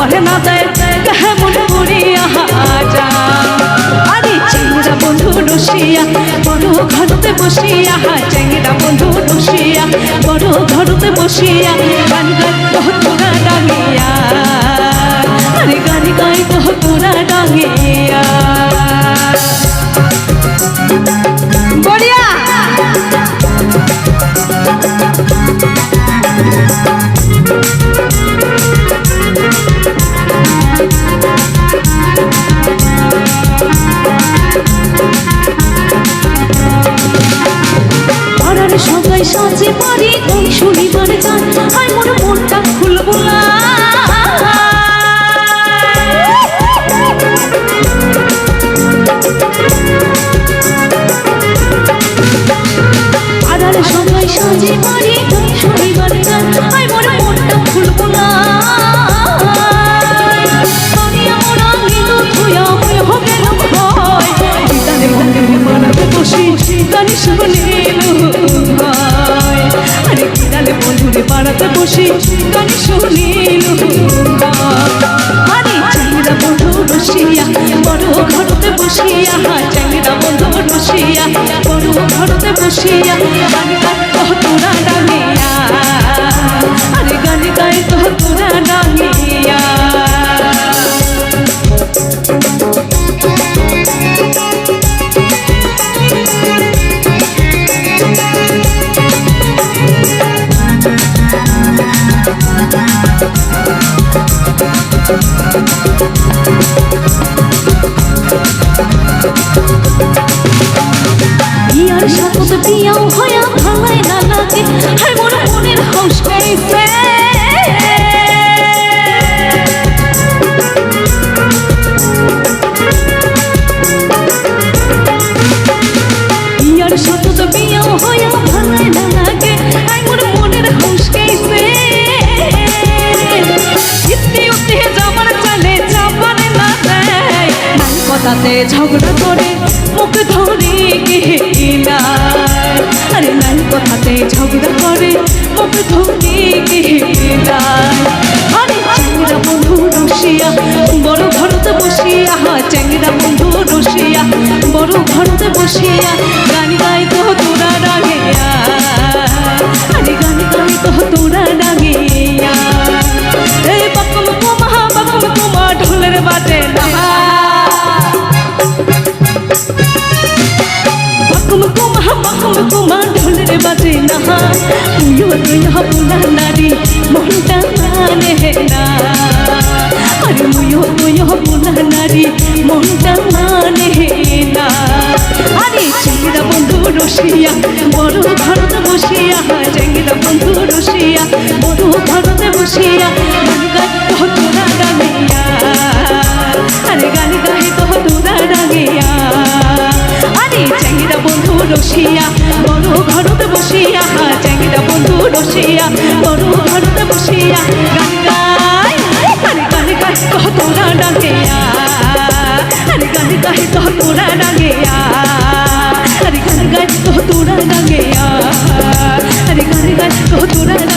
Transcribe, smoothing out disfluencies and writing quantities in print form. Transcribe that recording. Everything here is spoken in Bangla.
ঘরে না দেয় কেমন করিয়া যা আরে চ্যাংড়া বন্ধু রসিয়া বড় ঘরতে বসিয়া চ্যাংড়া বন্ধু রসিয়া বড় ঘরতে বসিয়া গান গাই তোরা ডাঙিয়া আরে গান গাই তোরা ডাঙিয়া বড়িয়া সবাই সাজে পারি ওই শনিবার গান আর মোর মনটা খুলবো না আর সবাই সাজে পারি ওই শনিবার গান আর মোর মনটা খুলবো না পাড়াতে বসে গান শুনিল আরে চ্যাংড়া বন্ধু রসিয়া বড় ঘরতে বসিয়া চ্যাংড়া বন্ধু রসিয়া বড় ঘরতে বসিয়া গান গাই তোরা ডাঙিয়া আরে গান গাই তোরা ডাঙিয়া বিয়ার সাথে বিয়াও হয়া ভাঙায় না লাগে হাই মোর মনের হাউস গাইছে বিয়ার সাথে বিয়াও হয়া ভাঙায় না লাগে হাই মোর মনের হাউস গাইছে ইতি উঠে যাবার চলে যাবার না দেয় নাই কথাতে ঝগড়া করে মুখ ধরে গেলা আরে নাই কথাতে ঝগড়া করে মুখ ধরে গেলা আরে চ্যাংড়া বন্ধু রসিয়া বড় ঘরতে বসিয়া চ্যাংড়া বন্ধু রসিয়া বড় ঘরতে বসিয়া গান গাই তোরা ডাঙিয়া আরে গান গাই তোরা ডাঙিয়া এই বাকুম কুমা ঢোলের বাজে না কুমা ঢোলের বাজে না তুইও পুনা নারী মনটা মানে না আরে তুইও পুনা নারী মনটা মানে না আরে চ্যাংড়া বন্ধু রসিয়া বড় ঘরতে বসিয়া চ্যাংড়া বন্ধু রসিয়া বড় ঘরতে বসিয়া গান গাই তোরা ডাঙিয়া আরে গান গাই তোরা ডাঙিয়া আরে চ্যাংড়া বন্ধু রসিয়া বড় ঘরতে বসিয়া চ্যাংড়া বন্ধু রসিয়া বড় ঘরতে বসিয়া গান গাই আরে গান গাই তোরা ডাঙিয়া আরে গান গাই তোরা ডাঙিয়া আরে গান গাই তোরা ডাঙিয়া আরে গান গাই তোরা